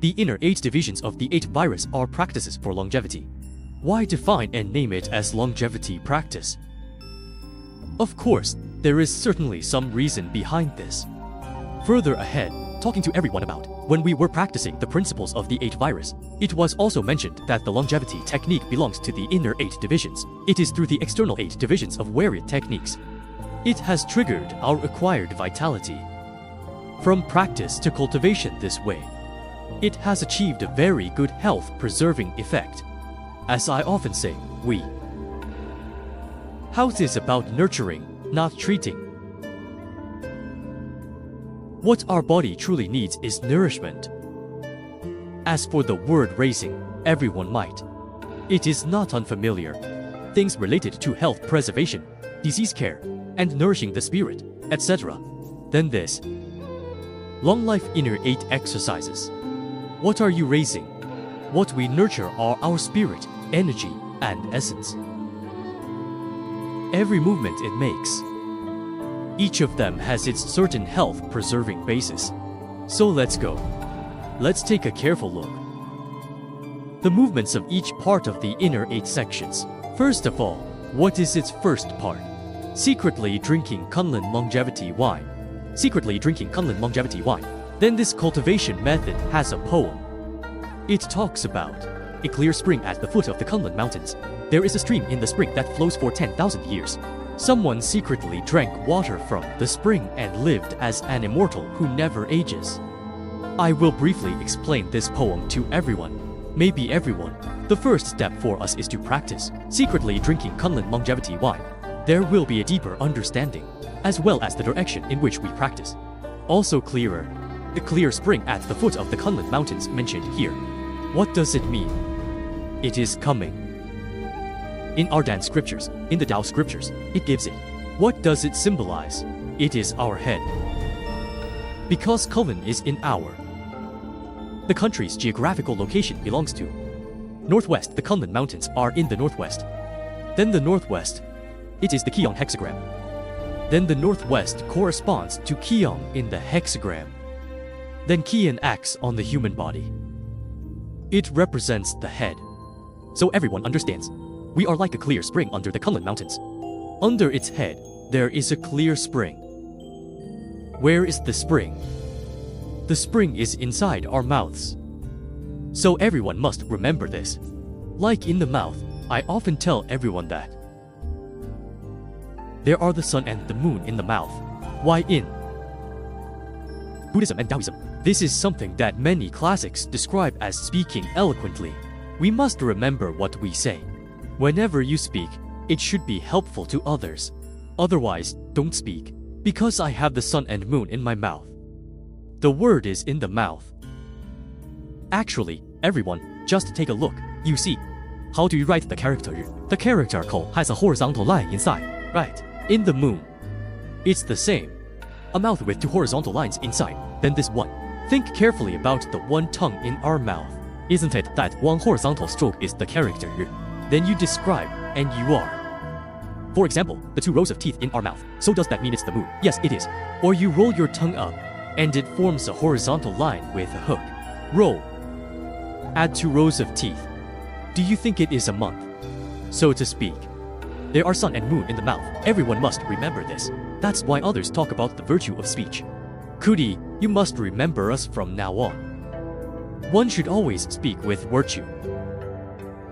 The inner 8 divisions of the 8 virus are practices for longevity. Why define and name it as longevity practice? Of course, there is certainly some reason behind this. Further ahead, talking to everyone about when we were practicing the principles of the 8 virus, it was also mentioned that the longevity technique belongs to the inner 8 divisions. It is through the external 8 divisions of warrior techniques. It has triggered our acquired vitality. From practice to cultivation this way, it has achieved a very good health-preserving effect. As I often say, health is about nurturing, not treating. What our body truly needs is nourishment. As for the word raising, everyone might. It is not unfamiliar. Things related to health preservation, disease care, and nourishing the spirit, etc. Then this. Long life inner 8 exercises. What are you raising? What we nurture are our spirit, energy, and essence. Every movement it makes, each of them has its certain health-preserving basis. So let's go. Let's take a careful look. The movements of each part of the inner 8 sections. First of all, what is its first part? Secretly drinking Kunlun longevity wine. Secretly drinking Kunlun longevity wine. Then this cultivation method has a poem. It talks about a clear spring at the foot of the Kunlun mountains. There is a stream in the spring that flows for 10,000 years. Someone secretly drank water from the spring and lived as an immortal who never ages. I will briefly explain this poem to everyone. Maybe everyone. The first step for us is to practice secretly drinking Kunlun longevity wine. There will be a deeper understanding, as well as the direction in which we practice. Also clearer, the clear spring at the foot of the Kunlun mountains mentioned here. What does it mean? It is coming. In our Dan scriptures, in the Tao scriptures, it gives it. What does it symbolize? It is our head. Because Kunlun is in our. The country's geographical location belongs to northwest. The Kunlun mountains are in the northwest. Then the northwest, it is the qigong hexagram. Then the northwest corresponds to qigong in the hexagram. Then qi acts on the human body. It represents the head. So everyone understands. We are like a clear spring under the Kunlun mountains. Under its head, there is a clear spring. Where is the spring? The spring is inside our mouths. So everyone must remember this. Like in the mouth, I often tell everyone that there are the sun and the moon in the mouth. Why in Buddhism and Taoism, this is something that many classics describe as speaking eloquently. We must remember what we say. Whenever you speak, it should be helpful to others. Otherwise, don't speak. Because I have the sun and moon in my mouth. The word is in the mouth. Actually, everyone, just take a look. You see, how do you write the character? The character ko has a horizontal line inside, right? In the moon. It's the same. A mouth with 2 horizontal lines inside, then this one. Think carefully about the one tongue in our mouth. Isn't it that one horizontal stroke is the character? Then you describe, and you are. For example, the 2 rows of teeth in our mouth. So does that mean it's the moon? Yes, it is. Or you roll your tongue up, and it forms a horizontal line with a hook. Roll. Add 2 rows of teeth. Do you think it is a month? So to speak. There are sun and moon in the mouth. Everyone must remember this. That's why others talk about the virtue of speech. Kudi, you must remember us from now on. One should always speak with virtue.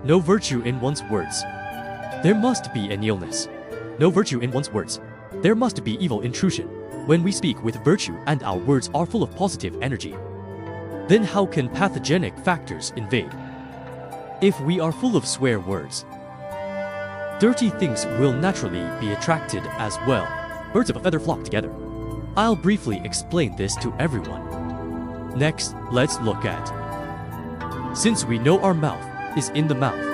No virtue in one's words. There must be an illness. No virtue in one's words. There must be evil intrusion. When we speak with virtue and our words are full of positive energy, then how can pathogenic factors invade? If we are full of swear words, dirty things will naturally be attracted as well. Birds of a feather flock together. I'll briefly explain this to everyone. Next, let's look at. Since we know our mouth is in the mouth,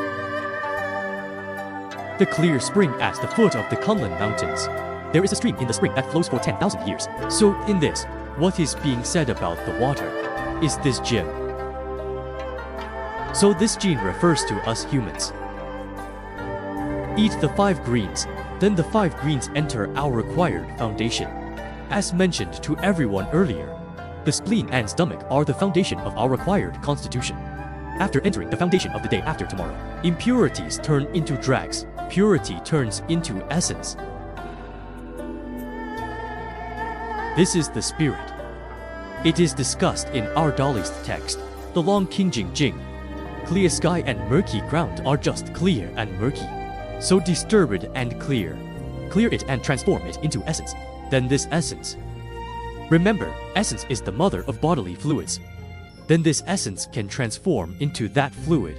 the clear spring at the foot of the Kunlun mountains. There is a stream in the spring that flows for 10,000 years. So in this, what is being said about the water is this gene. So this gene refers to us humans. Eat the 5 greens, then the 5 greens enter our required foundation. As mentioned to everyone earlier, The spleen and stomach are the foundation of our required constitution. After entering the foundation of the day after tomorrow, impurities turn into drags, purity turns into essence. This is the spirit. It is discussed in our Daoist text, the long Qigong Jing. Clear sky and murky ground are just clear and murky. So disturb it and clear it and transform it into essence. Then this essence. Remember, essence is the mother of bodily fluids. Then this essence can transform into that fluid.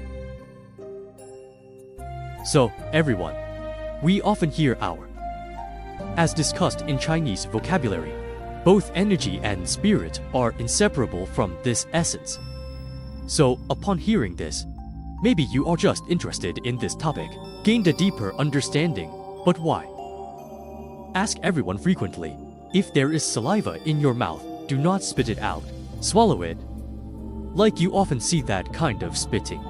So, everyone, we often hear our. As discussed in Chinese vocabulary, both energy and spirit are inseparable from this essence. So, upon hearing this, maybe you are just interested in this topic, gained a deeper understanding, but why? Ask everyone frequently. If there is saliva in your mouth, do not spit it out. Swallow it. Like you often see that kind of spitting.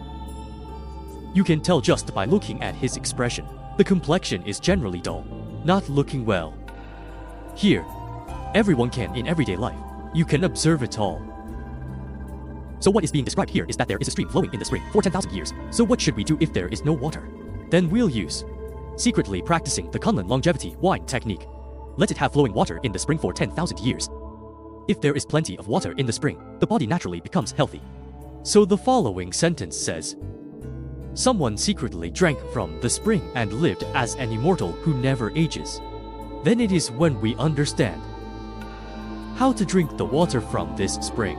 You can tell just by looking at his expression. The complexion is generally dull, not looking well. Here, everyone can in everyday life. You can observe it all. So what is being described here is that there is a stream flowing in the spring for 10,000 years. So what should we do if there is no water? Then we'll use secretly practicing the Kunlun longevity wine technique. Let it have flowing water in the spring for 10,000 years. If there is plenty of water in the spring, the body naturally becomes healthy. So the following sentence says, someone secretly drank from the spring and lived as an immortal who never ages. Then it is when we understand how to drink the water from this spring.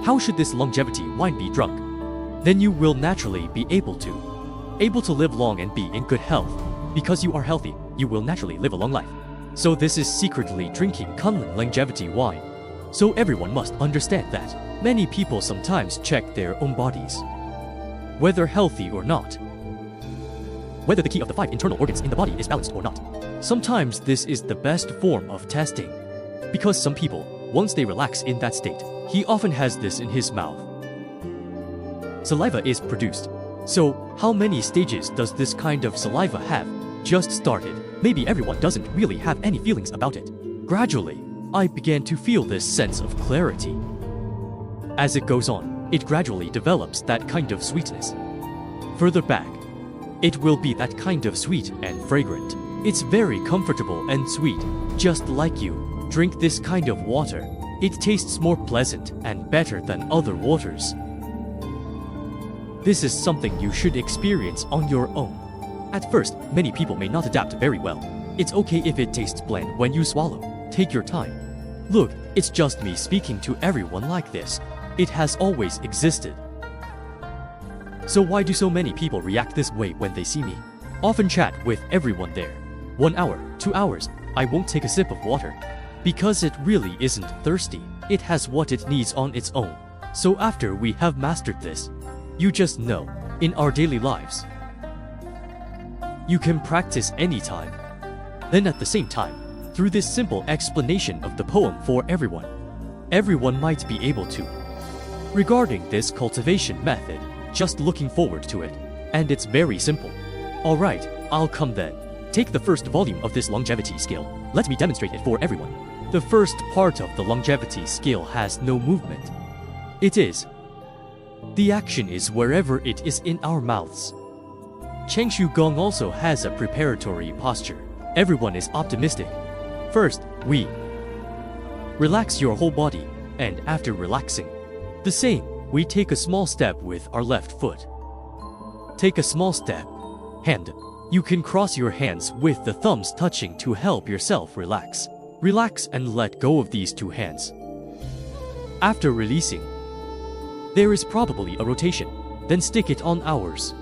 How should this longevity wine be drunk? Then you will naturally be able to live long and be in good health. Because you are healthy, you will naturally live a long life. So this is secretly drinking Kunlun longevity wine. So everyone must understand that many people sometimes check their own bodies, whether healthy or not, whether the key of the 5 internal organs in the body is balanced or not. Sometimes this is the best form of testing, because some people, once they relax in that state, he often has this in his mouth. Saliva is produced. So how many stages does this kind of saliva have? Just started. Maybe everyone doesn't really have any feelings about it. Gradually, I began to feel this sense of clarity. As it goes on, it gradually develops that kind of sweetness. Further back, it will be that kind of sweet and fragrant. It's very comfortable and sweet, just like you. Drink this kind of water. It tastes more pleasant and better than other waters. This is something you should experience on your own. At first, many people may not adapt very well. It's okay if it tastes bland when you swallow. Take your time. Look, it's just me speaking to everyone like this. It has always existed. So why do so many people react this way when they see me? Often chat with everyone there. 1 hour, 2 hours, I won't take a sip of water. Because it really isn't thirsty. It has what it needs on its own. So after we have mastered this, you just know, in our daily lives, you can practice anytime. Then at the same time, through this simple explanation of the poem for everyone might be able to. Regarding this cultivation method, just looking forward to it. And it's very simple. Alright, I'll come then. Take the first volume of this longevity skill. Let me demonstrate it for everyone. The first part of the longevity skill has no movement. The action is wherever it is in our mouths. Qigong also has a preparatory posture. Everyone is optimistic. First, we relax your whole body, and after relaxing, the same, we take a small step with our left foot. Take a small step. Hand. You can cross your hands with the thumbs touching to help yourself relax. Relax and let go of these 2 hands. After releasing, there is probably a rotation. Then stick it on ours.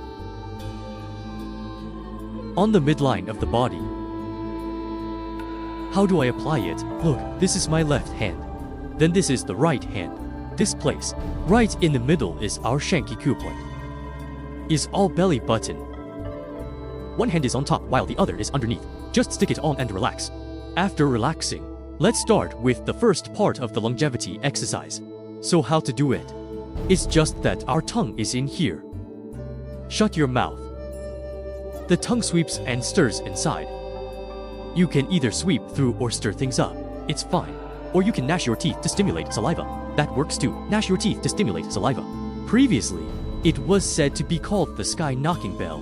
On the midline of the body. How do I apply it? Look, this is my left hand. Then this is the right hand. This place, right in the middle is our Shankiku point. Is all belly button. One hand is on top while the other is underneath. Just stick it on and relax. After relaxing, let's start with the first part of the longevity exercise. So how to do it? It's just that our tongue is in here. Shut your mouth. The tongue sweeps and stirs inside. You can either sweep through or stir things up. It's fine. Or you can gnash your teeth to stimulate saliva. That works too. Gnash your teeth to stimulate saliva. Previously, it was said to be called the sky knocking bell.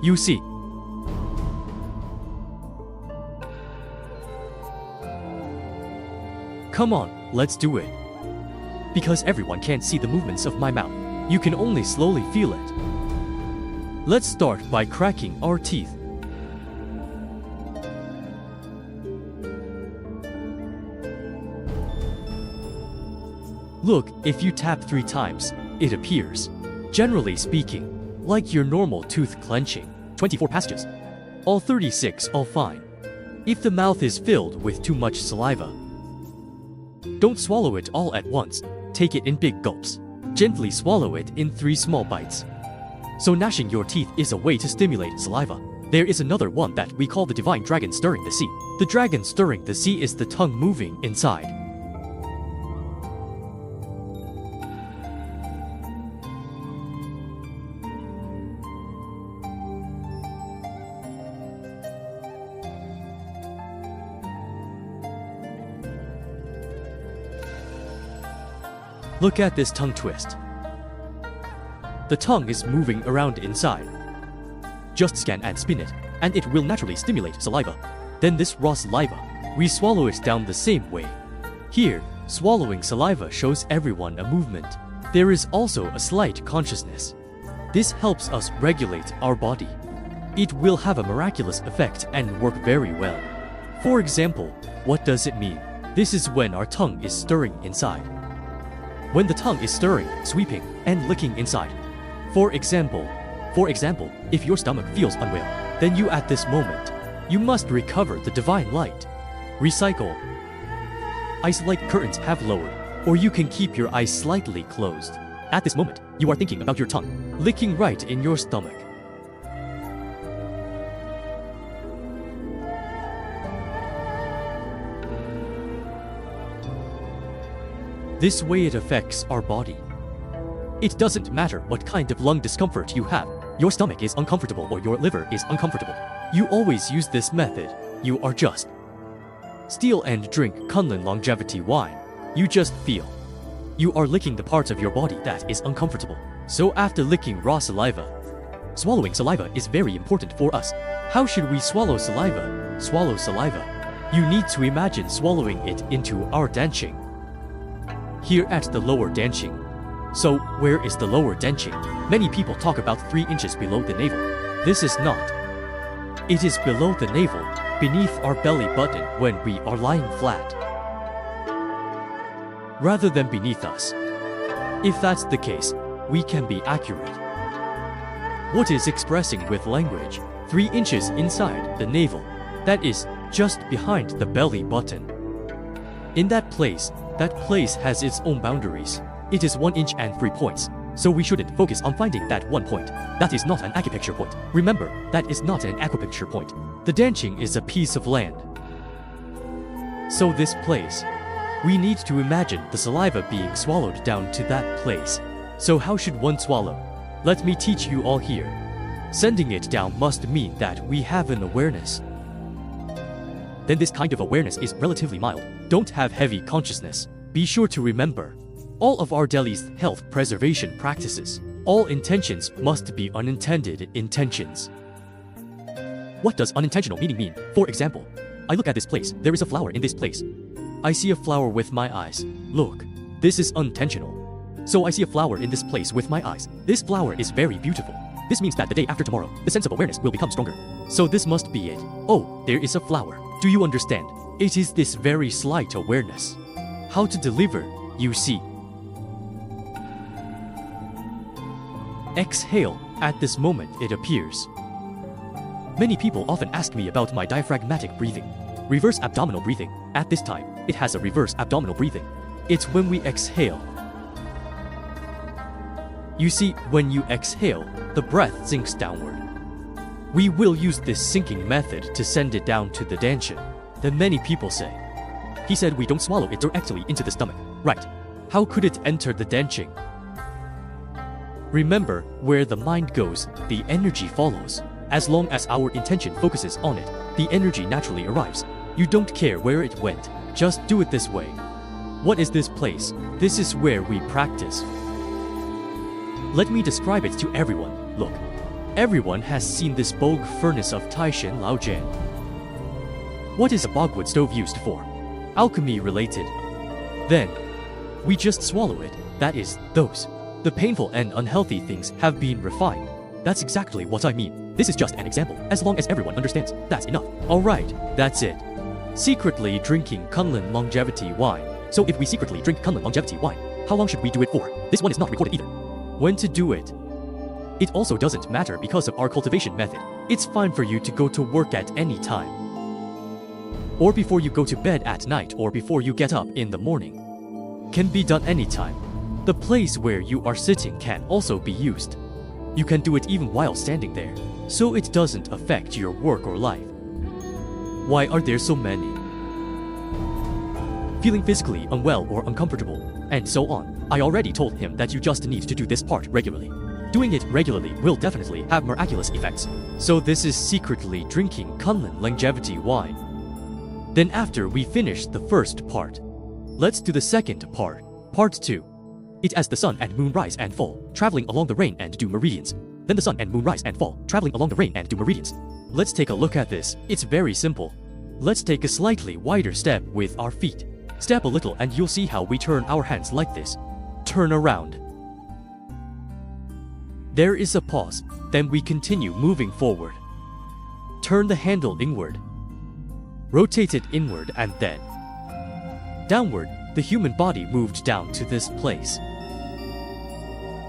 You see. Come on, let's do it. Because everyone can't see the movements of my mouth, you can only slowly feel it. Let's start by cracking our teeth. Look, if you tap 3 times, it appears. Generally speaking, like your normal tooth clenching, 24 passages. All 36, all fine. If the mouth is filled with too much saliva, don't swallow it all at once. Take it in big gulps. Gently swallow it in 3 small bites. So gnashing your teeth is a way to stimulate saliva. There is another one that we call the divine dragon stirring the sea. The dragon stirring the sea is the tongue moving inside. Look at this tongue twist. The tongue is moving around inside. Just scan and spin it, and it will naturally stimulate saliva. Then this raw saliva, we swallow it down the same way. Here, swallowing saliva shows everyone a movement. There is also a slight consciousness. This helps us regulate our body. It will have a miraculous effect and work very well. For example, what does it mean? This is when our tongue is stirring inside. When the tongue is stirring, sweeping, and licking inside. For example, if your stomach feels unwell, then you at this moment, you must recover the divine light. Recycle. Eyes light curtains have lowered, or you can keep your eyes slightly closed. At this moment, you are thinking about your tongue, licking right in your stomach. This way it affects our body. It doesn't matter what kind of lung discomfort you have. Your stomach is uncomfortable or your liver is uncomfortable. You always use this method. You are just steal and drink Kunlun longevity wine. You just feel. You are licking the parts of your body that is uncomfortable. So after licking raw saliva, swallowing saliva is very important for us. How should we swallow saliva? Swallow saliva. You need to imagine swallowing it into our danching. Here at the lower danching. So, where is the lower danching? Many people talk about 3 inches below the navel. This is not. It is below the navel, beneath our belly button when we are lying flat, rather than beneath us. If that's the case, we can be accurate. What is expressing with language? 3 inches inside the navel. That is just behind the belly button. In that place has its own boundaries. It is 1 inch and 3 points. So we shouldn't focus on finding that one point. That is not an acupuncture point. Remember, that is not an acupuncture point. The danching is a piece of land. So this place, we need to imagine the saliva being swallowed down to that place. So how should one swallow? Let me teach you all here. Sending it down must mean that we have an awareness. Then this kind of awareness is relatively mild. Don't have heavy consciousness. Be sure to remember, all of our Daoist health preservation practices, all intentions must be unintended intentions. What does unintentional meaning mean? For example, I look at this place, there is a flower in this place. I see a flower with my eyes. Look, this is unintentional. So I see a flower in this place with my eyes. This flower is very beautiful. This means that the day after tomorrow, the sense of awareness will become stronger. So this must be it. Oh, there is a flower. Do you understand? It is this very slight awareness. How to deliver, you see. Exhale. At this moment, it appears. Many people often ask me about my diaphragmatic breathing. Reverse abdominal breathing. At this time, it has a reverse abdominal breathing. It's when we exhale. You see, when you exhale, the breath sinks downward. We will use this sinking method to send it down to the dantian. Then many people say, he said we don't swallow it directly into the stomach. Right. How could it enter the dantian? Remember, where the mind goes, the energy follows. As long as our intention focuses on it, the energy naturally arrives. You don't care where it went, just do it this way. What is this place? This is where we practice. Let me describe it to everyone. Look, everyone has seen this bog furnace of Taishan Laojian. What is a bogwood stove used for? Alchemy related. Then, we just swallow it. That is, those. The painful and unhealthy things have been refined. That's exactly what I mean. This is just an example. As long as everyone understands, that's enough. Alright, that's it. Secretly drinking Kunlun longevity wine. So if we secretly drink Kunlun longevity wine, how long should we do it for? This one is not recorded either. When to do it? It also doesn't matter because of our cultivation method. It's fine for you to go to work at any time. Or before you go to bed at night, or before you get up in the morning. Can be done anytime. The place where you are sitting can also be used. You can do it even while standing there, so it doesn't affect your work or life. Why are there so many? Feeling physically unwell or uncomfortable, and so on. I already told him that you just need to do this part regularly. Doing it regularly will definitely have miraculous effects. So this is secretly drinking Kunlun longevity wine. Then after we finish the first part, let's do the second part, part 2. It as the sun and moon rise and fall, traveling along the rain and do meridians. Then the sun and moon rise and fall, traveling along the rain and do meridians. Let's take a look at this. It's very simple. Let's take a slightly wider step with our feet. Step a little and you'll see how we turn our hands like this. Turn around. There is a pause, then we continue moving forward. Turn the handle inward. Rotate it inward and then downward. The human body moved down to this place.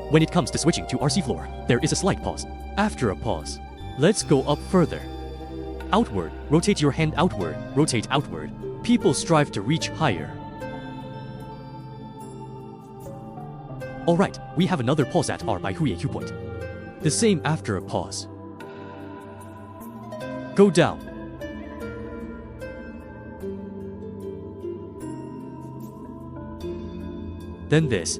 When it comes to switching to RC floor, there is a slight pause. After a pause, let's go up further. Outward, rotate your hand outward, rotate outward. People strive to reach higher. Alright, we have another pause at our Baihuye point. The same after a pause. Go down. Then this.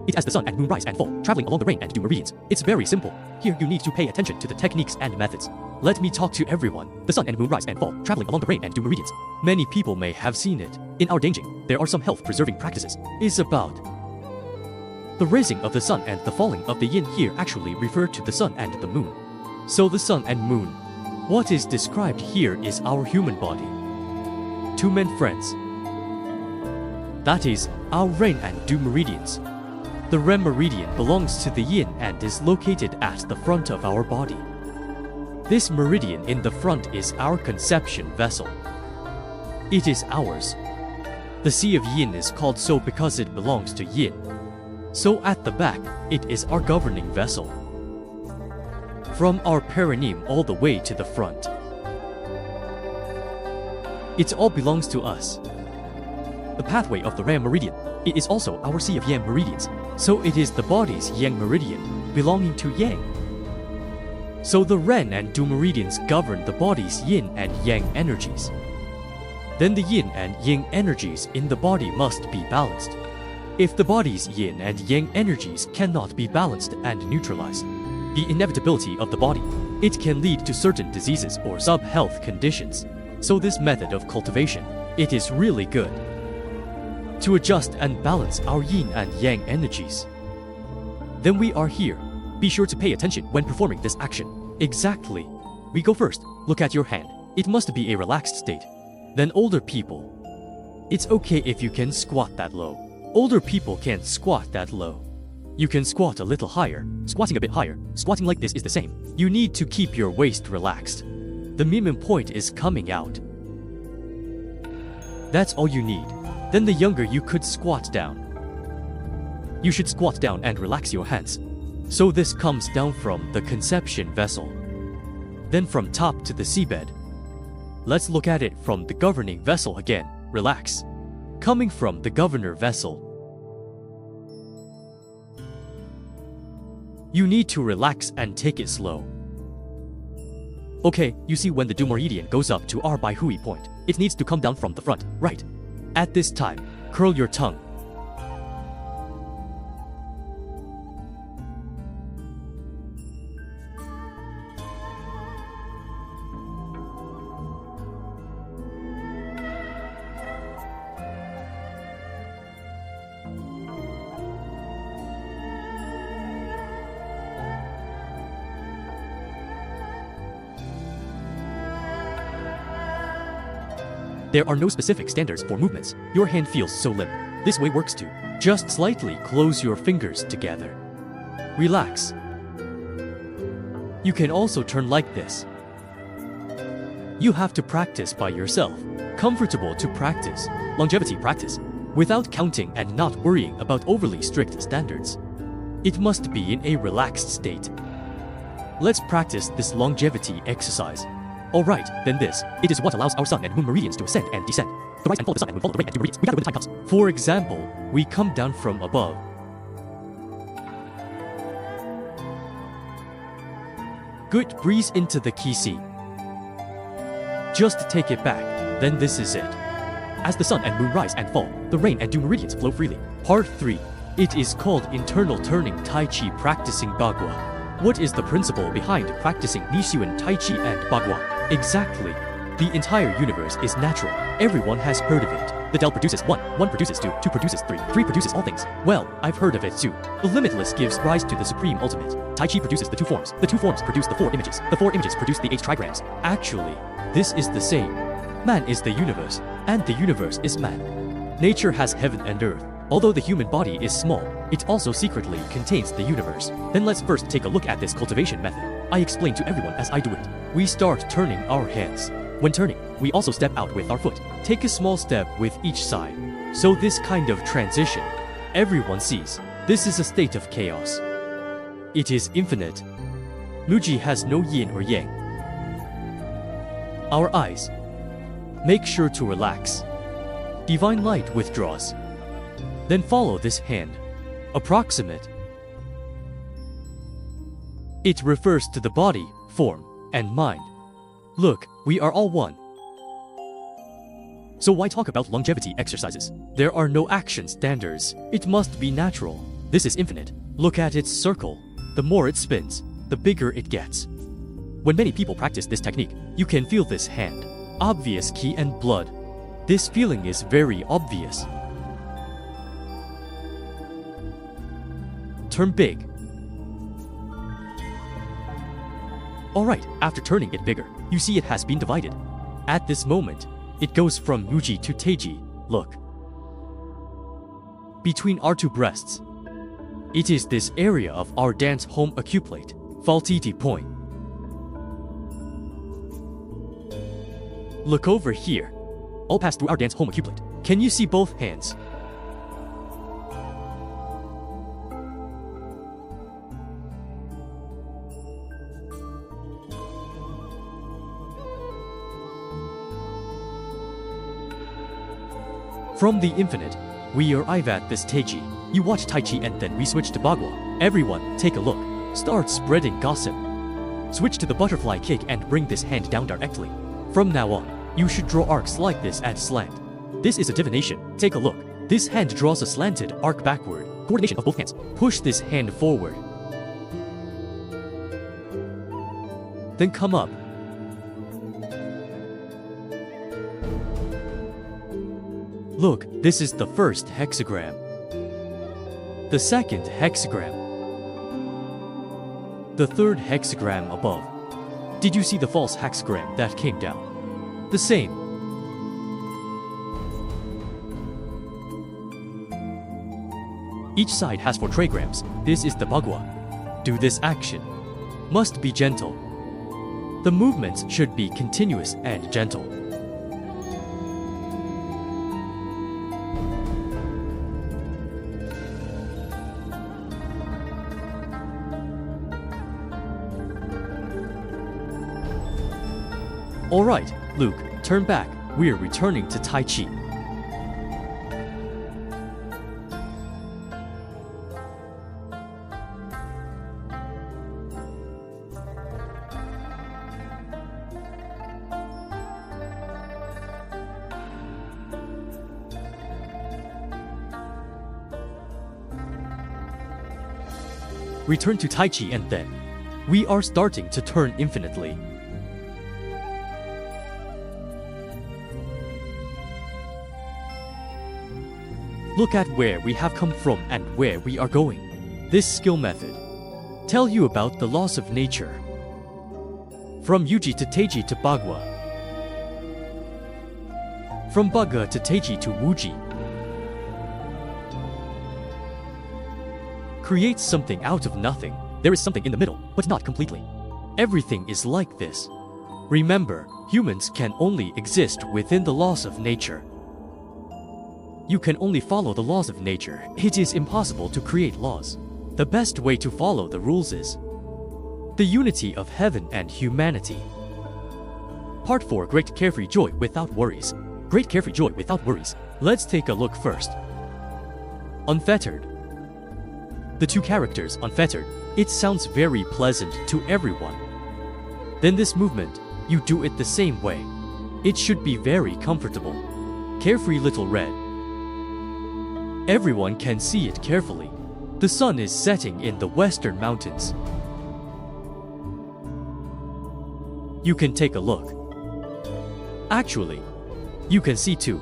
It as the sun and moon rise and fall, traveling along the rain and do meridians. It's very simple. Here you need to pay attention to the techniques and methods. Let me talk to everyone. The sun and moon rise and fall, traveling along the rain and do meridians. Many people may have seen it. In our Danjing, there are some health-preserving practices. It's about the rising of the sun and the falling of the yin. Here actually refer to the sun and the moon. So the sun and moon. What is described here is our human body. Two men friends. That is our rain and do meridians. The REM meridian belongs to the yin and is located at the front of our body. This meridian in the front is our conception vessel. It is ours. The sea of yin is called so because it belongs to yin. So at the back, it is our governing vessel. From our perineum all the way to the front. It all belongs to us. The pathway of the Ram meridian, it is also our sea of yang meridians. So it is the body's yang meridian, belonging to yang. So the Ren and Du meridians govern the body's yin and yang energies. Then the yin and yang energies in the body must be balanced. If the body's yin and yang energies cannot be balanced and neutralized, the inevitability of the body, it can lead to certain diseases or sub-health conditions. So this method of cultivation, it is really good to adjust and balance our yin and yang energies. Then we are here. Be sure to pay attention when performing this action. Exactly. We go first. Look at your hand. It must be a relaxed state. Then older people. It's okay if you can squat that low. Older people can't squat that low. You can squat a little higher, squatting a bit higher. Squatting like this is the same. You need to keep your waist relaxed. The minimum point is coming out. That's all you need. Then the younger you could squat down. You should squat down and relax your hands. So this comes down from the conception vessel. Then from top to the seabed. Let's look at it from the governing vessel again. Relax. Coming from the governor vessel. You need to relax and take it slow. Okay, you see when the Du meridian goes up to our Baihui point, it needs to come down from the front, right? At this time, curl your tongue. There are no specific standards for movements. Your hand feels so limp. This way works too. Just slightly close your fingers together. Relax. You can also turn like this. You have to practice by yourself. Comfortable to practice. Longevity practice. Without counting and not worrying about overly strict standards. It must be in a relaxed state. Let's practice this longevity exercise. Alright, then this. It is what allows our sun and moon meridians to ascend and descend. The rise and fall of the sun and moon follow the rain and do meridians. We gotta when the time comes. For example, we come down from above. Good, breeze into the qi. Just take it back, then this is it. As the sun and moon rise and fall, the rain and dew meridians flow freely. Part 3. It is called internal turning taichi practicing bagua. What is the principle behind practicing Nishuan, taichi and bagua? Exactly. The entire universe is natural. Everyone has heard of it. The Del produces 1, 1 produces 2, 2 produces 3, 3 produces all things. Well, I've heard of it too. The limitless gives rise to the supreme ultimate. Tai Chi produces the 2 forms. The 2 forms produce the 4 images. The 4 images produce the 8 trigrams. Actually, this is the same. Man is the universe, and the universe is man. Nature has heaven and earth. Although the human body is small, it also secretly contains the universe. Then let's first take a look at this cultivation method. I explain to everyone as I do it. We start turning our hands. When turning, we also step out with our foot. Take a small step with each side. So this kind of transition, everyone sees. This is a state of chaos. It is infinite. Muji has no yin or yang. Our eyes. Make sure to relax. Divine light withdraws. Then follow this hand. Approximate. It refers to the body, form, and mind. Look, we are all one. So why talk about longevity exercises? There are no action standards. It must be natural. This is infinite. Look at its circle. The more it spins, the bigger it gets. When many people practice this technique, you can feel this hand. Obvious qi and blood. This feeling is very obvious. Turn big. Alright, after turning it bigger, you see it has been divided. At this moment, it goes from Muji to Teiji. Look. Between our 2 breasts. It is this area of our dance home acuplate, Faltiti point. Look over here. All pass through our dance home acuplate. Can you see both hands? From the infinite, we arrive at this Taichi. You watch Taichi and then we switch to Bagua. Everyone, take a look. Start spreading gossip. Switch to the butterfly kick and bring this hand down directly. From now on, you should draw arcs like this at slant. This is a divination. Take a look. This hand draws a slanted arc backward. Coordination of both hands. Push this hand forward. Then come up. Look, this is the first hexagram. The second hexagram. The third hexagram above. Did you see the false hexagram that came down? The same. Each side has 4 trigrams. This is the Bagua. Do this action. Must be gentle. The movements should be continuous and gentle. Alright, Luke, turn back. We're returning to Tai Chi. Return to Tai Chi and then we are starting to turn infinitely. Look at where we have come from and where we are going. This skill method tell you about the laws of nature. From Yuji to Teiji to Bagua. From Baga to Taichi to Wuji. Create something out of nothing. There is something in the middle, but not completely. Everything is like this. Remember, humans can only exist within the laws of nature. You can only follow the laws of nature. It is impossible to create laws. The best way to follow the rules is the unity of heaven and humanity. Part 4. Great carefree joy without worries. Great carefree joy without worries. Let's take a look first. Unfettered. The two characters, unfettered, it sounds very pleasant to everyone. Then this movement, you do it the same way. It should be very comfortable. Carefree little red. Everyone can see it carefully. The sun is setting in the western mountains. You can take a look. Actually, you can see too.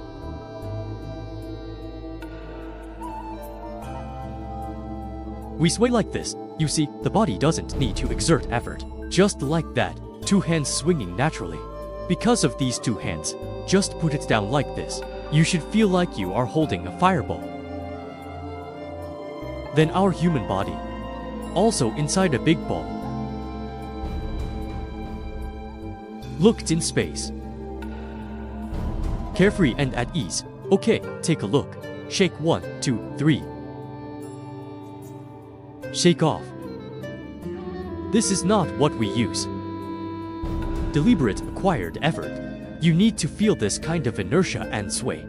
We sway like this. You see, the body doesn't need to exert effort. Just like that, two hands swinging naturally. Because of these two hands, just put it down like this. You should feel like you are holding a fireball. Then our human body, also inside a big ball, looked in space. Carefree and at ease. Okay, take a look. Shake 1, 2, 3. Shake off. This is not what we use. Deliberate acquired effort. You need to feel this kind of inertia and sway.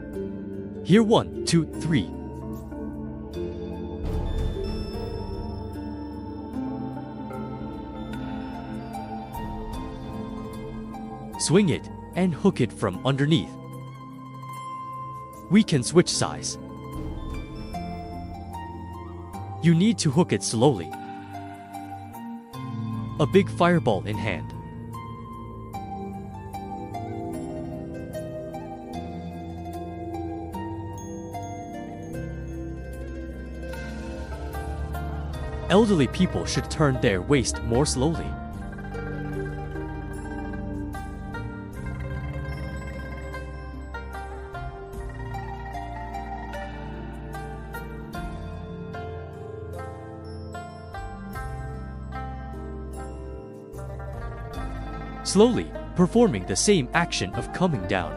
Here 1, 2, 3. Swing it and hook it from underneath. We can switch size. You need to hook it slowly. A big fireball in hand. Elderly people should turn their waist more slowly. Slowly, performing the same action of coming down.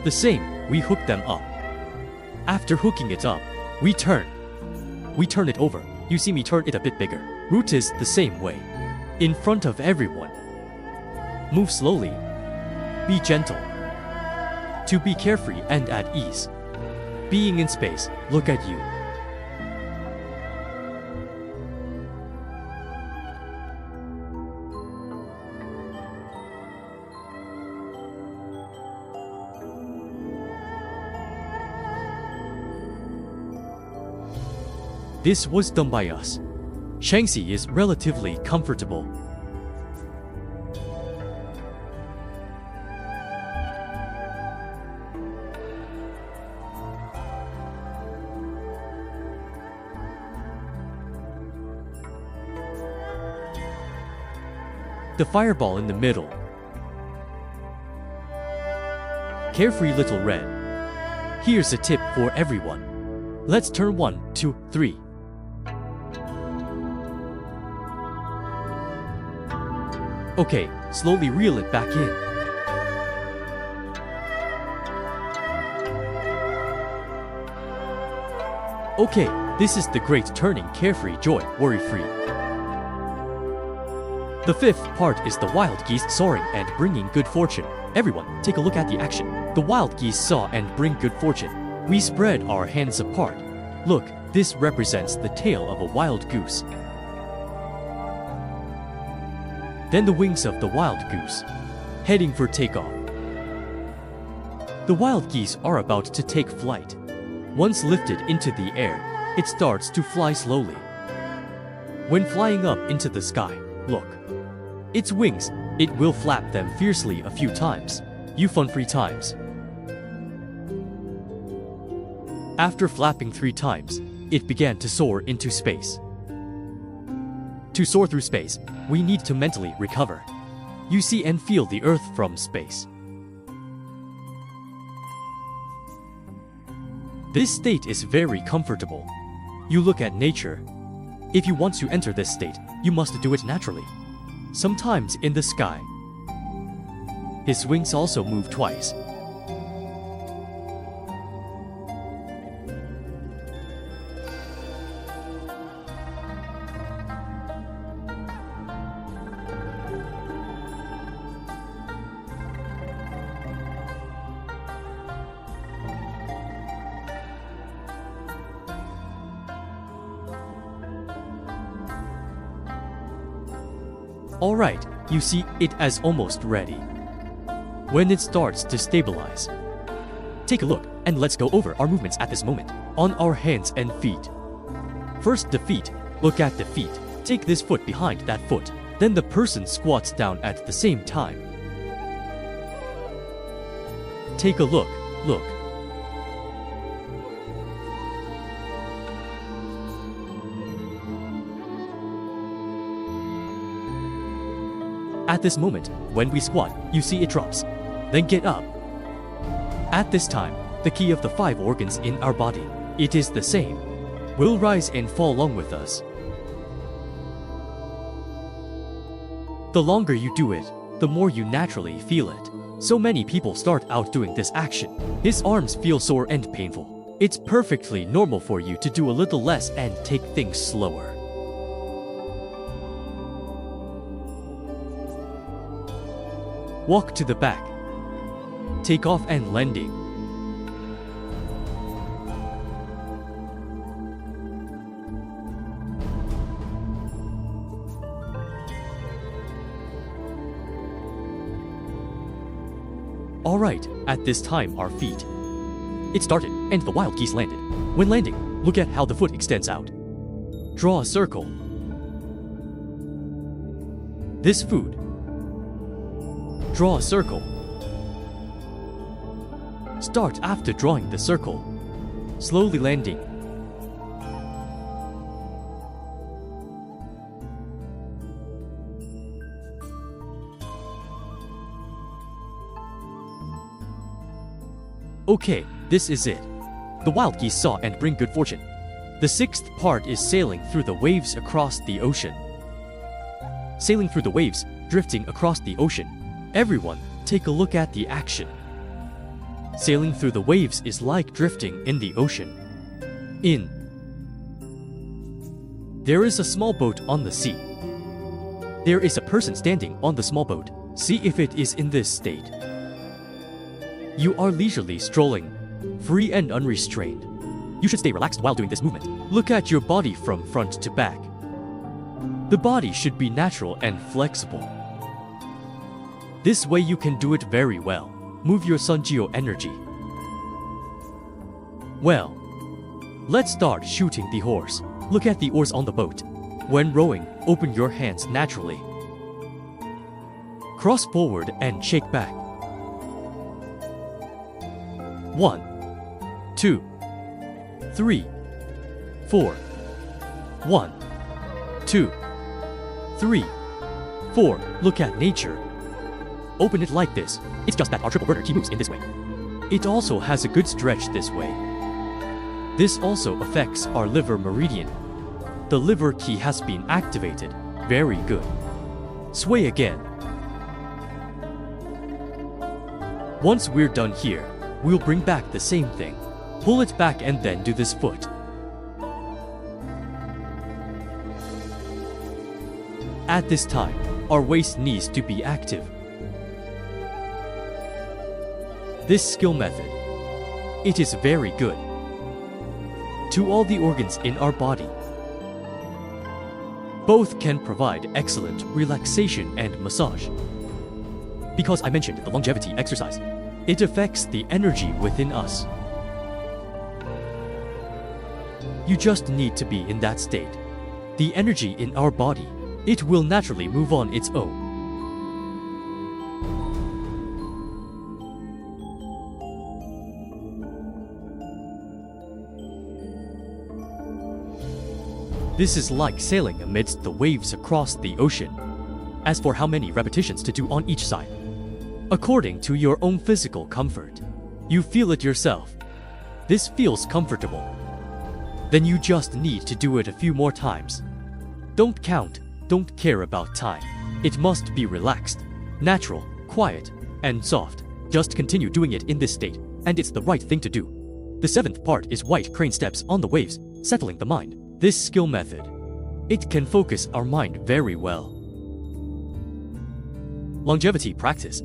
The same, we hook them up. After hooking it up, we turn. We turn it over. You see me turn it a bit bigger. Root is the same way. In front of everyone. Move slowly. Be gentle. To be carefree and at ease. Being in space, look at you. This was done by us. Shangxi is relatively comfortable. The fireball in the middle. Carefree little red. Here's a tip for everyone. Let's turn 1, 2, 3. Okay, slowly reel it back in. Okay, this is the great turning carefree joy, worry-free. The fifth part is the wild geese soaring and bringing good fortune. Everyone, take a look at the action. The wild geese saw and bring good fortune. We spread our hands apart. Look, this represents the tail of a wild goose. Then the wings of the wild goose, heading for takeoff. The wild geese are about to take flight. Once lifted into the air, it starts to fly slowly. When flying up into the sky, look. Its wings, it will flap them fiercely a few times. You fun free times. After flapping 3 times, it began to soar into space. To soar through space, we need to mentally recover. You see and feel the Earth from space. This state is very comfortable. You look at nature. If you want to enter this state, you must do it naturally. Sometimes in the sky. His wings also move twice. Alright, you see it as almost ready. When it starts to stabilize, take a look and let's go over our movements at this moment. On our hands and feet. First the feet, look at the feet. Take this foot behind that foot. Then the person squats down at the same time. Take a look. At this moment, when we squat, you see it drops. Then get up. At this time, the key of the 5 organs in our body, it is the same. Will rise and fall along with us. The longer you do it, the more you naturally feel it. So many people start out doing this action. His arms feel sore and painful. It's perfectly normal for you to do a little less and take things slower. Walk to the back. Take off and landing. Alright, at this time our feet. It started, and the wild geese landed. When landing, look at how the foot extends out. Draw a circle. This food. Draw a circle. Start after drawing the circle. Slowly landing. Okay, this is it. The wild geese saw and bring good fortune. The 6th part is sailing through the waves across the ocean. Sailing through the waves, drifting across the ocean. Everyone, take a look at the action. Sailing through the waves is like drifting in the ocean. There is a small boat on the sea. There is a person standing on the small boat. See if it is in this state. You are leisurely strolling, free and unrestrained. You should stay relaxed while doing this movement. Look at your body from front to back. The body should be natural and flexible. This way you can do it very well. Move your Sunjio energy. Well, let's start shooting the horse. Look at the oars on the boat. When rowing, open your hands naturally. Cross forward and shake back. 1, 2, 3, 4. 1, 2, 3, 4. Look at nature. Open it like this. It's just that our triple burner key moves in this way. It also has a good stretch this way. This also affects our liver meridian. The liver key has been activated. Very good. Sway again. Once we're done here, we'll bring back the same thing. Pull it back and then do this foot. At this time, our waist needs to be active. This skill method, it is very good to all the organs in our body. Both can provide excellent relaxation and massage. Because I mentioned the longevity exercise, it affects the energy within us. You just need to be in that state. The energy in our body, it will naturally move on its own. This is like sailing amidst the waves across the ocean. As for how many repetitions to do on each side, according to your own physical comfort, you feel it yourself. This feels comfortable. Then you just need to do it a few more times. Don't count, don't care about time. It must be relaxed, natural, quiet, and soft. Just continue doing it in this state, and it's the right thing to do. The seventh part is white crane steps on the waves, settling the mind. This skill method, it can focus our mind very well. Longevity practice.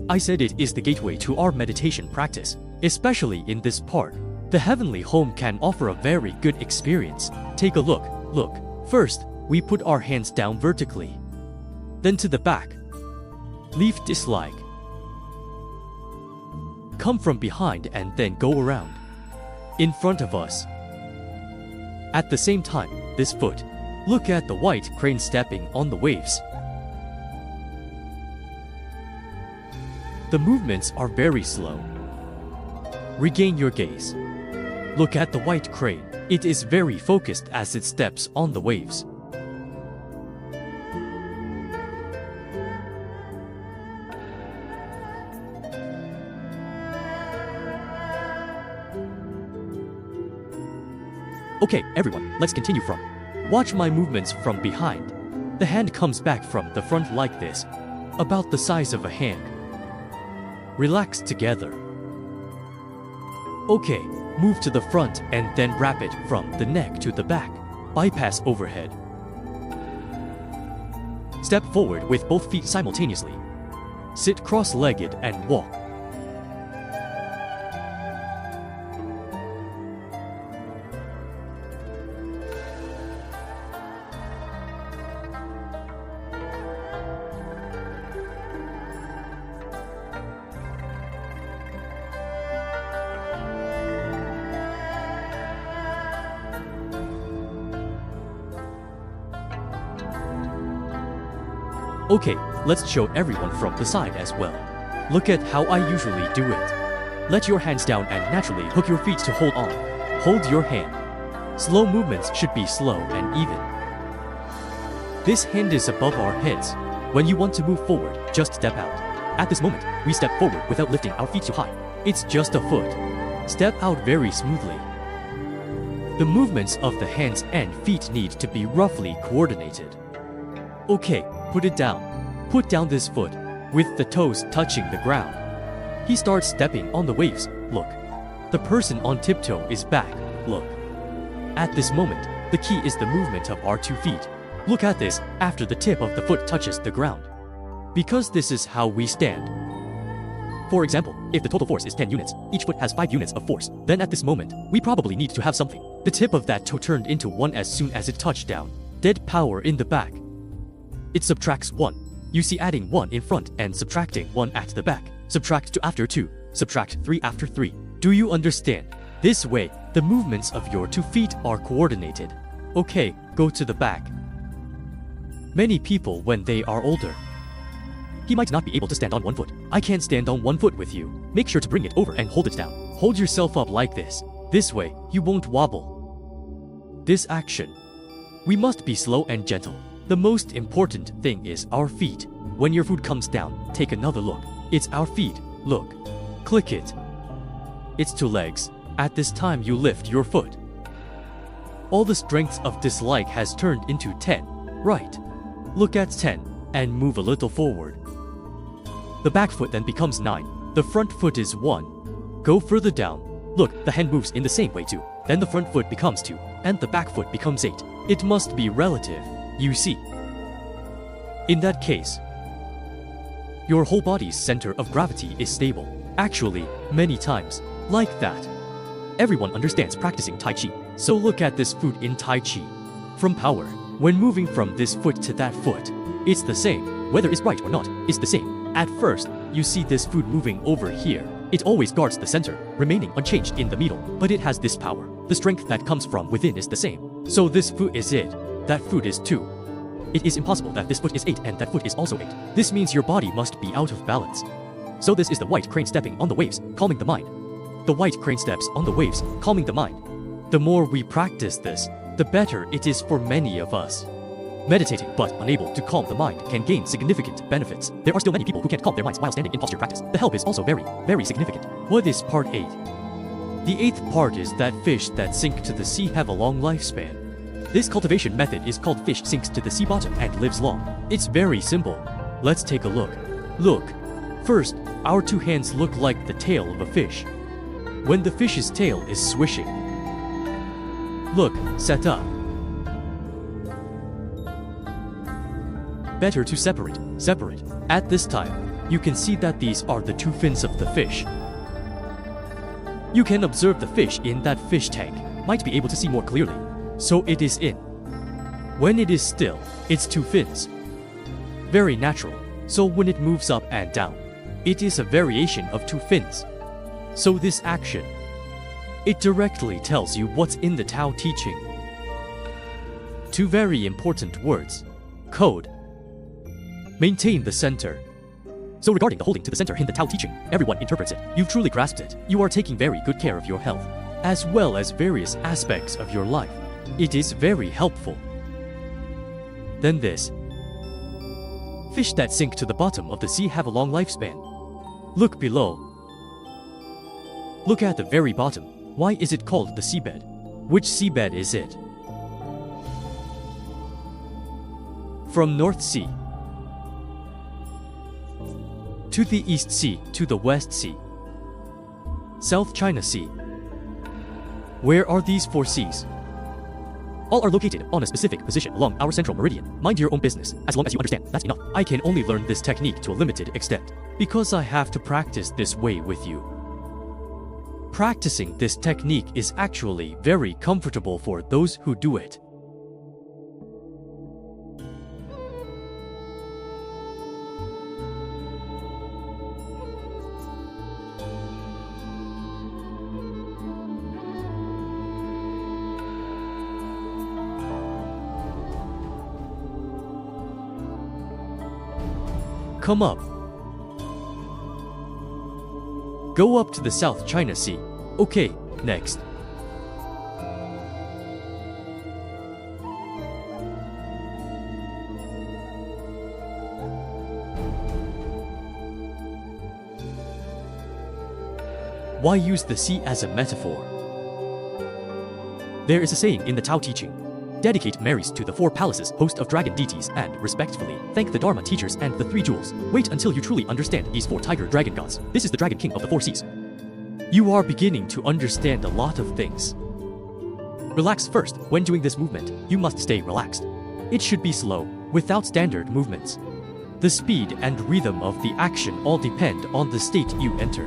I said it is the gateway to our meditation practice. Especially in this part, the heavenly home can offer a very good experience. Take a look. Look. First, we put our hands down vertically. Then to the back. Leave dislike. Come from behind and then go around. In front of us. At the same time, this foot. Look at the white crane stepping on the waves. The movements are very slow. Regain your gaze. Look at the white crane. It is very focused as it steps on the waves. Okay, everyone, let's continue from. Watch my movements from behind. The hand comes back from the front like this, about the size of a hand. Relax together. Okay, move to the front and then wrap it from the neck to the back. Bypass overhead. Step forward with both feet simultaneously. Sit cross-legged and walk. Okay, let's show everyone from the side as well. Look at how I usually do it. Let your hands down and naturally hook your feet to hold on. Hold your hand. Slow movements should be slow and even. This hand is above our heads. When you want to move forward, just step out. At this moment, we step forward without lifting our feet too high. It's just a foot. Step out very smoothly. The movements of the hands and feet need to be roughly coordinated. Okay, put it down. Put down this foot, with the toes touching the ground. He starts stepping on the waves. Look. The person on tiptoe is back. Look. At this moment, the key is the movement of our 2 feet. Look at this after the tip of the foot touches the ground. Because this is how we stand. For example, if the total force is 10 units, each foot has 5 units of force, then at this moment, we probably need to have something. The tip of that toe turned into 1 as soon as it touched down. Dead power in the back. It subtracts 1. You see adding 1 in front and subtracting 1 at the back. Subtract 2 after 2. Subtract 3 after 3. Do you understand? This way, the movements of your 2 feet are coordinated. Okay, go to the back. Many people when they are older, he might not be able to stand on 1 foot. I can't stand on 1 foot with you. Make sure to bring it over and hold it down. Hold yourself up like this. This way, you won't wobble. This action. We must be slow and gentle. The most important thing is our feet. When your foot comes down, take another look. It's our feet. Look. Click it. It's 2 legs. At this time you lift your foot. All the strength of dislike has turned into 10. Right. Look at 10 and move a little forward. The back foot then becomes 9. The front foot is 1. Go further down. Look, the hand moves in the same way too. Then the front foot becomes 2, and the back foot becomes 8. It must be relative. You see. In that case, your whole body's center of gravity is stable. Actually, many times, like that. Everyone understands practicing Tai Chi. So look at this foot in Tai Chi. From power, when moving from this foot to that foot, it's the same. Whether it's right or not, it's the same. At first, you see this foot moving over here. It always guards the center, remaining unchanged in the middle. But it has this power. The strength that comes from within is the same. So this foot is it. That foot is 2. It is impossible that this foot is 8 and that foot is also 8. This means your body must be out of balance. So this is the white crane stepping on the waves, calming the mind. The white crane steps on the waves, calming the mind. The more we practice this, the better it is for many of us. Meditating but unable to calm the mind can gain significant benefits. There are still many people who can't calm their minds while standing in posture practice. The help is also very, very significant. What is part 8? The 8th part is that fish that sink to the sea have a long lifespan. This cultivation method is called fish sinks to the sea bottom and lives long. It's very simple. Let's take a look. Look. First, our 2 hands look like the tail of a fish. When the fish's tail is swishing. Look, set up. Better to separate. At this time, you can see that these are the 2 fins of the fish. You can observe the fish in that fish tank, might be able to see more clearly. So it is in. When it is still, it's 2 fins. Very natural, so when it moves up and down, it is a variation of 2 fins. So this action, it directly tells you what's in the Tao teaching. 2 very important words. Code. Maintain the center. So regarding the holding to the center in the Tao teaching, everyone interprets it. You've truly grasped it. You are taking very good care of your health, as well as various aspects of your life. It is very helpful. Then this. Fish that sink to the bottom of the sea have a long lifespan. Look below. Look at the very bottom. Why is it called the seabed? Which seabed is it? From North Sea to the East Sea to the West Sea, South China Sea. Where are these 4 seas? All are located on a specific position along our central meridian. Mind your own business. As long as you understand, that's enough. I can only learn this technique to a limited extent, because I have to practice this way with you. Practicing this technique is actually very comfortable for those who do it. Come up. Go up to the South China Sea. Okay, next. Why use the sea as a metaphor? There is a saying in the Tao teaching. Dedicate Marys to the 4 palaces, host of dragon deities, and, respectfully, thank the Dharma teachers and the 3 jewels. Wait until you truly understand these 4 tiger dragon gods. This is the dragon king of the 4 seas. You are beginning to understand a lot of things. Relax first. When doing this movement, you must stay relaxed. It should be slow, without standard movements. The speed and rhythm of the action all depend on the state you enter.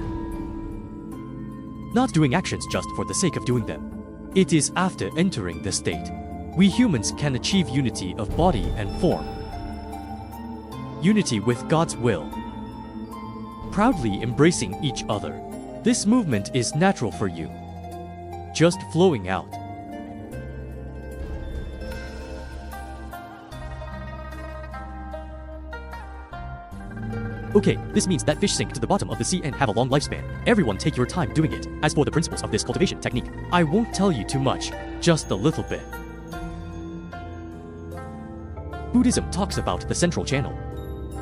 Not doing actions just for the sake of doing them. It is after entering the state. We humans can achieve unity of body and form. Unity with God's will. Proudly embracing each other. This movement is natural for you. Just flowing out. Okay, this means that fish sink to the bottom of the sea and have a long lifespan. Everyone take your time doing it. As for the principles of this cultivation technique, I won't tell you too much, just a little bit. Buddhism talks about the central channel.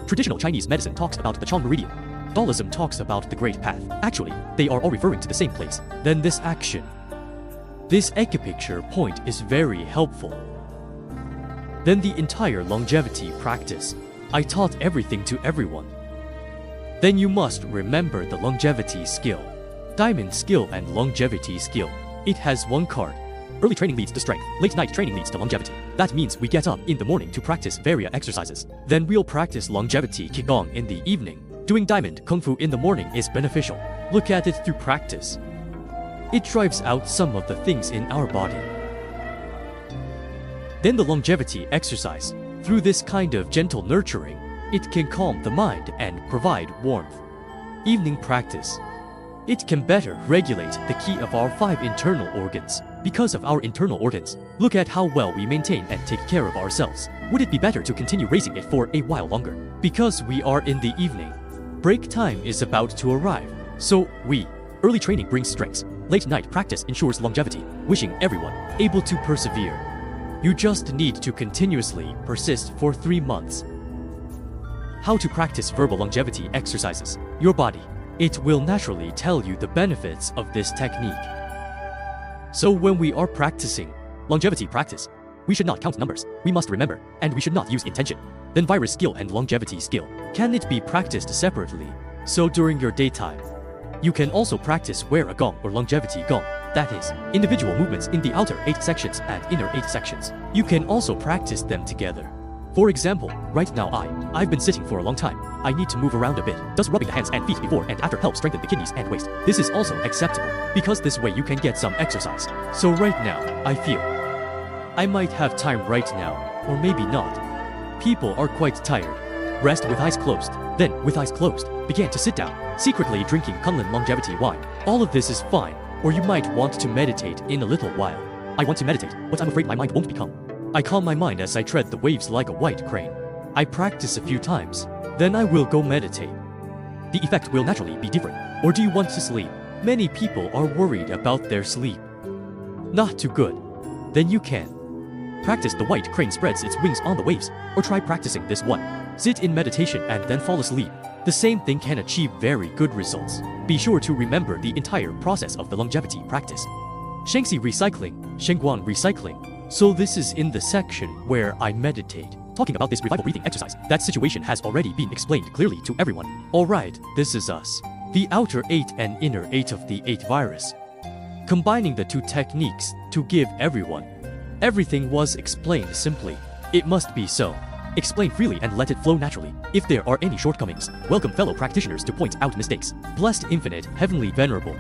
Traditional Chinese medicine talks about the Chang meridian. Daoism talks about the Great Path. Actually, they are all referring to the same place. Then this action. This acupuncture point is very helpful. Then the entire longevity practice. I taught everything to everyone. Then you must remember the longevity skill. Diamond skill and longevity skill. It has 1 card. Early training leads to strength, late night training leads to longevity. That means we get up in the morning to practice various exercises. Then we'll practice longevity qigong in the evening. Doing diamond kung fu in the morning is beneficial. Look at it through practice. It drives out some of the things in our body. Then the longevity exercise. Through this kind of gentle nurturing, it can calm the mind and provide warmth. Evening practice. It can better regulate the key of our 5 internal organs. Because of our internal organs, look at how well we maintain and take care of ourselves. Would it be better to continue raising it for a while longer? Because we are in the evening. Break time is about to arrive. So early training brings strengths. Late night practice ensures longevity. Wishing everyone able to persevere. You just need to continuously persist for 3 months. How to practice verbal longevity exercises. Your body, it will naturally tell you the benefits of this technique. So when we are practicing longevity practice, we should not count numbers, we must remember, and we should not use intention. Then virus skill and longevity skill, can it be practiced separately? So during your daytime, you can also practice wear a gong or longevity gong. That is, individual movements in the outer 8 sections and inner 8 sections. You can also practice them together. For example, right now I've been sitting for a long time. I need to move around a bit. Does rubbing the hands and feet before and after help strengthen the kidneys and waist? This is also acceptable, because this way you can get some exercise. So right now, I feel I might have time right now, or maybe not. People are quite tired. Rest with eyes closed. Then, with eyes closed, began to sit down, secretly drinking Kunlun longevity wine. All of this is fine, or you might want to meditate in a little while. I want to meditate, but I'm afraid my mind won't become. I calm my mind as I tread the waves like a white crane. I practice a few times, then I will go meditate. The effect will naturally be different. Or do you want to sleep? Many people are worried about their sleep. Not too good. Then you can practice the white crane spreads its wings on the waves, or try practicing this one. Sit in meditation and then fall asleep. The same thing can achieve very good results. Be sure to remember the entire process of the longevity practice. Shengxi recycling, Shengguang recycling. So this is in the section where I meditate. Talking about this revival breathing exercise, that situation has already been explained clearly to everyone. Alright, this is us. The outer 8 and inner 8 of the 8 virus. Combining the 2 techniques to give everyone. Everything was explained simply. It must be so. Explain freely and let it flow naturally. If there are any shortcomings, welcome fellow practitioners to point out mistakes. Blessed, infinite, heavenly, venerable.